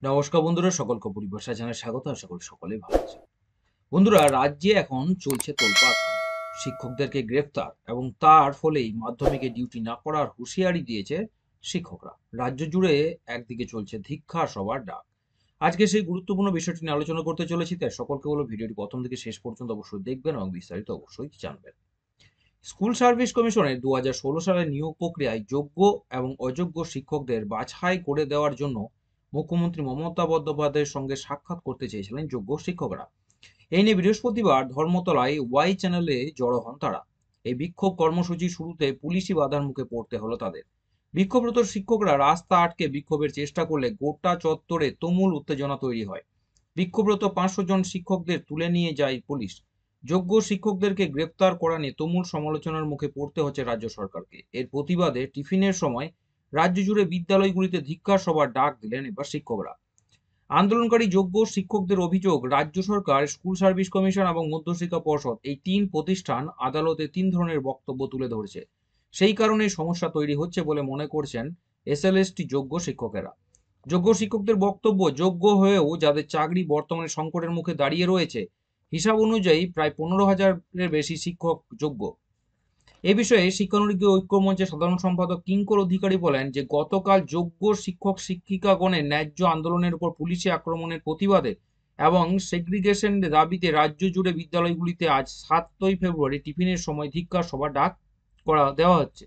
নমস্কার বন্ধুরা, সকলকে পরিভাষা জানাই স্বাগত। আশা করি সকলেই ভালো আছেন। বন্ধুরা, রাজ্যে এখন চলছে তোলপাড় কাণ্ড। শিক্ষকদেরকে গ্রেফতার এবং তার ফলেই মাধ্যমিকে ডিউটি না করার হুঁশিয়ারি দিয়েছে শিক্ষকরা। রাজ্য জুড়ে একদিকে চলছে ধিক্কার সবার ডাক। আজকে সেই গুরুত্বপূর্ণ বিষয়টি নিয়ে আলোচনা করতে চলেছি, তাই সকলকে বলবো ভিডিওটি প্রথম থেকে শেষ পর্যন্ত অবশ্যই দেখবেন এবং বিস্তারিত অবশ্যই জানবেন। স্কুল সার্ভিস কমিশনের 2016 সালের নিয়োগ প্রক্রিয়ায় যোগ্য এবং অযোগ্য শিক্ষকদের বাছাই করে দেওয়ার জন্য মুখ্যমন্ত্রী মমতা বন্দ্যোপাধ্যায়ের সঙ্গে সাক্ষাৎ করতে চেয়েছিলেন যোগ্য শিক্ষকরা। এই নিয়ে বৃহস্পতিবার ধর্মতলায় ওয়াই চ্যানেলে জড়ো হন তারা। এই বিক্ষোভ কর্মসূচি শুরুতে পুলিশি বাধার মুখে পড়তে হলো তাদের। বিক্ষোভরত শিক্ষকরা রাস্তা আটকে বিক্ষোভের চেষ্টা করলে গোটা চত্বরে তুমুল উত্তেজনা তৈরি হয়। বিক্ষোভরত 500 জন শিক্ষকদের তুলে নিয়ে যায় পুলিশ। যোগ্য শিক্ষকদেরকে গ্রেপ্তার করা নিয়ে তুমুল সমালোচনার মুখে পড়তে হচ্ছে রাজ্য সরকারকে। এর প্রতিবাদে টিফিনের সময় রাজ্য জুড়ে বিদ্যালয়গুলিতে ধিক্কার সভার ডাক দিলেন এবার শিক্ষকরা। আন্দোলনকারী যোগ্য শিক্ষকদের অভিযোগ, রাজ্য সরকার, স্কুল সার্ভিস কমিশন এবং মধ্যশিক্ষা পর্ষদ এই তিন প্রতিষ্ঠান আদালতে তিন ধরনের বক্তব্য তুলে ধরেছে। সেই কারণে সমস্যা তৈরি হচ্ছে বলে মনে করছেন এসএলএসটি যোগ্য শিক্ষকেরা। যোগ্য শিক্ষকদের বক্তব্য, যোগ্য হয়েও যাদের চাকরি বর্তমানে সংকটের মুখে দাঁড়িয়ে রয়েছে, হিসাব অনুযায়ী প্রায় 15,000-এর বেশি শিক্ষক যোগ্য। এ বিষয়ে শিক্ষানবিশ ঐক্য মঞ্চের সাধারণ সম্পাদক কিঙ্কর অধিকারী বলেন যে গতকাল যোগ্য শিক্ষক শিক্ষিকাগণের ন্যায্য আন্দোলনের উপর পুলিশি আক্রমণের প্রতিবাদে এবং সেগ্রিগেশন দাবিতে রাজ্য জুড়ে বিদ্যালয়গুলিতে আজ 7ই ফেব্রুয়ারি টিফিনের সময় ধিক্কার সভা ডাক দেওয়া হচ্ছে।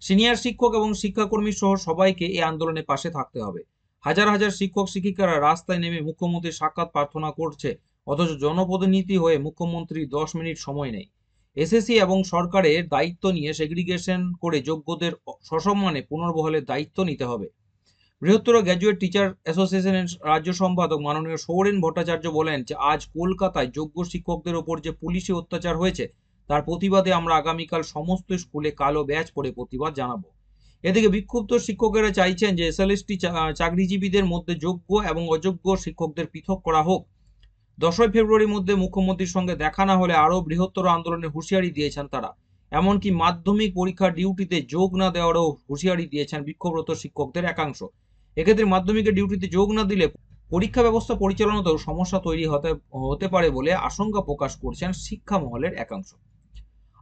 সিনিয়র শিক্ষক এবং শিক্ষাকর্মী সহ সবাইকে এই আন্দোলনের পাশে থাকতে হবে। হাজার হাজার শিক্ষক শিক্ষিকারা রাস্তায় নেমে মুখ্যমন্ত্রীর সাক্ষাৎ প্রার্থনা করছে, অথচ জনপ্রতিনিধি হয়ে মুখ্যমন্ত্রী 10 মিনিট সময় নেই। এসএসসি এবং সরকারের দায়িত্ব নিয়ে সেগ্রিগেশন করে যোগ্যদের সসম্মানে পুনর্বহালের দায়িত্ব নিতে হবে। বৃহত্তর গ্র্যাজুয়েট টিচার অ্যাসোসিয়েশনের রাজ্য সম্পাদক মাননীয় সৌরেন ভট্টাচার্য বলেন যে আজ কলকাতায় যোগ্য শিক্ষকদের ওপর যে পুলিশি অত্যাচার হয়েছে তার প্রতিবাদে আমরা আগামীকাল সমস্ত স্কুলে কালো ব্যাজ পরে প্রতিবাদ জানাবো। এদিকে বিক্ষুব্ধ শিক্ষকেরা চাইছেন যে এসএলএসটি চাকরিজীবীদের মধ্যে যোগ্য এবং অযোগ্য শিক্ষকদের পৃথক করা হোক। 10ই ফেব্রুয়ারির মধ্যে মুখ্যমন্ত্রীর সঙ্গে দেখা না হলে আরও বৃহত্তর আন্দোলনের হুঁশিয়ারি দিয়েছেন তারা। এমনকি মাধ্যমিক পরীক্ষার ডিউটিতে যোগ না দেওয়ারও হুঁশিয়ারি দিয়েছেন বিক্ষোভরত শিক্ষকদের একাংশ। এক্ষেত্রে মাধ্যমিকের ডিউটিতে যোগ না দিলে পরীক্ষা ব্যবস্থা পরিচালনাতেও সমস্যা তৈরি হতে পারে বলে আশঙ্কা প্রকাশ করছেন শিক্ষা মহলের একাংশ।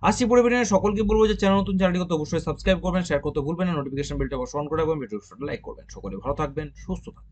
আসছি পরিবারের সকলকে বলবো যে চ্যানেলটিকে অবশ্যই সাবস্ক্রাইব করবেন, শেয়ার করতে ভুলবেন না, নোটিফিকেশন বেলটা অবশ্যই অন করে রাখবেন, ভিডিওটা লাইক করবেন। সকলে ভালো থাকবেন, সুস্থ থাকবেন।